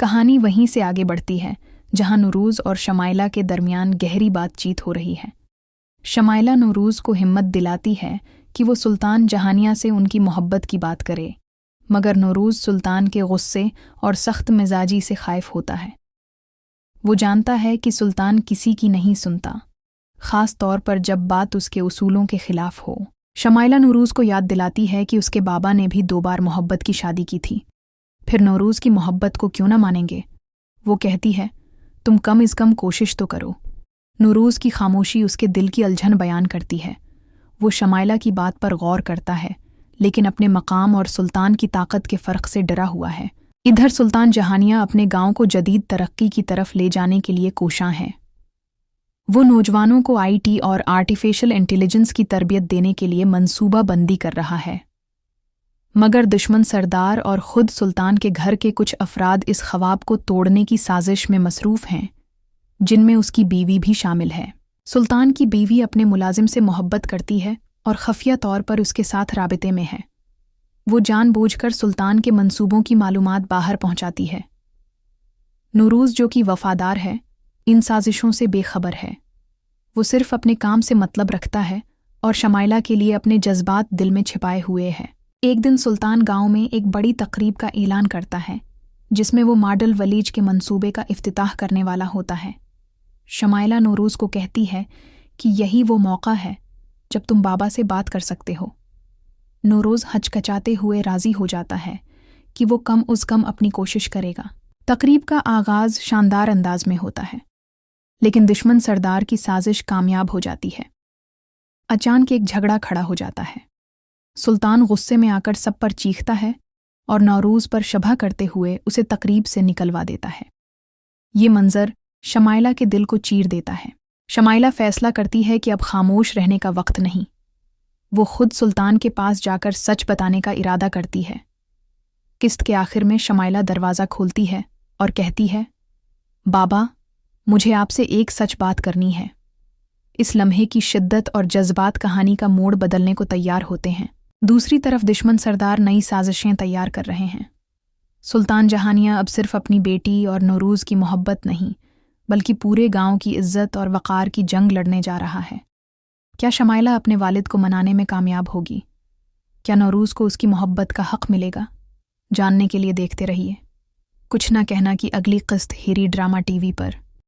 कहानी वहीं से आगे बढ़ती है जहां नूरूज़ और शमाइला के दरमियान गहरी बातचीत हो रही है। शमाइला नूरूज़ को हिम्मत दिलाती है कि वो सुल्तान जहानिया से उनकी मोहब्बत की बात करे, मगर नूरूज़ सुल्तान के गुस्से और सख्त मिजाजी से खाइफ होता है। वो जानता है कि सुल्तान किसी की नहीं सुनता, ख़ास तौर पर जब बात उसके उसूलों के खिलाफ हो। शमाइला नूरूज़ को याद दिलाती है कि उसके बाबा ने भी 2 बार मोहब्बत की शादी की थी, फिर नूरूज़ की मोहब्बत को क्यों ना मानेंगे। वो कहती है, तुम कम से कम कोशिश तो करो। नूरूज़ की खामोशी उसके दिल की उलझन बयान करती है। वो शमाइला की बात पर गौर करता है, लेकिन अपने मकाम और सुल्तान की ताकत के फ़र्क से डरा हुआ है। इधर सुल्तान जहानिया अपने गांव को जदीद तरक्की की तरफ ले जाने के लिए कोशां है। वो नौजवानों को IT और आर्टिफिशियल इंटेलिजेंस की तरबियत देने के लिए मंसूबा बंदी कर रहा है, मगर दुश्मन सरदार और ख़ुद सुल्तान के घर के कुछ अफराद इस ख्वाब को तोड़ने की साजिश में मसरूफ़ हैं, जिनमें उसकी बीवी भी शामिल है। सुल्तान की बीवी अपने मुलाजिम से मोहब्बत करती है और खफिया तौर पर उसके साथ राबिते में है। वो जानबूझकर सुल्तान के मंसूबों की मालूमात बाहर पहुंचाती है। नूरूज़, जो कि वफ़ादार है, इन साजिशों से बेखबर है। वो सिर्फ अपने काम से मतलब रखता है और शमाइला के लिए अपने जज्बात दिल में छिपाए हुए है। एक दिन सुल्तान गांव में एक बड़ी तकरीब का ऐलान करता है, जिसमें वो मॉडल वलीज के मंसूबे का इफ्तिताह करने वाला होता है। शमाइला नूरूज़ को कहती है कि यही वो मौका है जब तुम बाबा से बात कर सकते हो। नूरूज़ हचकचाते हुए राज़ी हो जाता है कि वो कम उज़ कम अपनी कोशिश करेगा। तकरीब का आगाज़ शानदार अंदाज में होता है, लेकिन दुश्मन सरदार की साजिश कामयाब हो जाती है। अचानक एक झगड़ा खड़ा हो जाता है। सुल्तान गुस्से में आकर सब पर चीखता है और नूरूज़ पर शबह करते हुए उसे तकरीब से निकलवा देता है। ये मंजर शमाइला के दिल को चीर देता है। शमाइला फैसला करती है कि अब खामोश रहने का वक्त नहीं। वो खुद सुल्तान के पास जाकर सच बताने का इरादा करती है। किस्त के आखिर में शमाइला दरवाज़ा खोलती है और कहती है, बाबा, मुझे आपसे एक सच बात करनी है। इस लम्हे की शिद्दत और जज्बात कहानी का मोड़ बदलने को तैयार होते हैं। दूसरी तरफ दुश्मन सरदार नई साजिशें तैयार कर रहे हैं। सुल्तान जहानिया अब सिर्फ अपनी बेटी और नूरूज़ की मोहब्बत नहीं, बल्कि पूरे गांव की इज्जत और वक़ार की जंग लड़ने जा रहा है। क्या शमाइला अपने वालिद को मनाने में कामयाब होगी? क्या नूरूज़ को उसकी मोहब्बत का हक़ मिलेगा? जानने के लिए देखते रहिए कुछ ना कहना की अगली किस्त हिरी ड्रामा TV पर।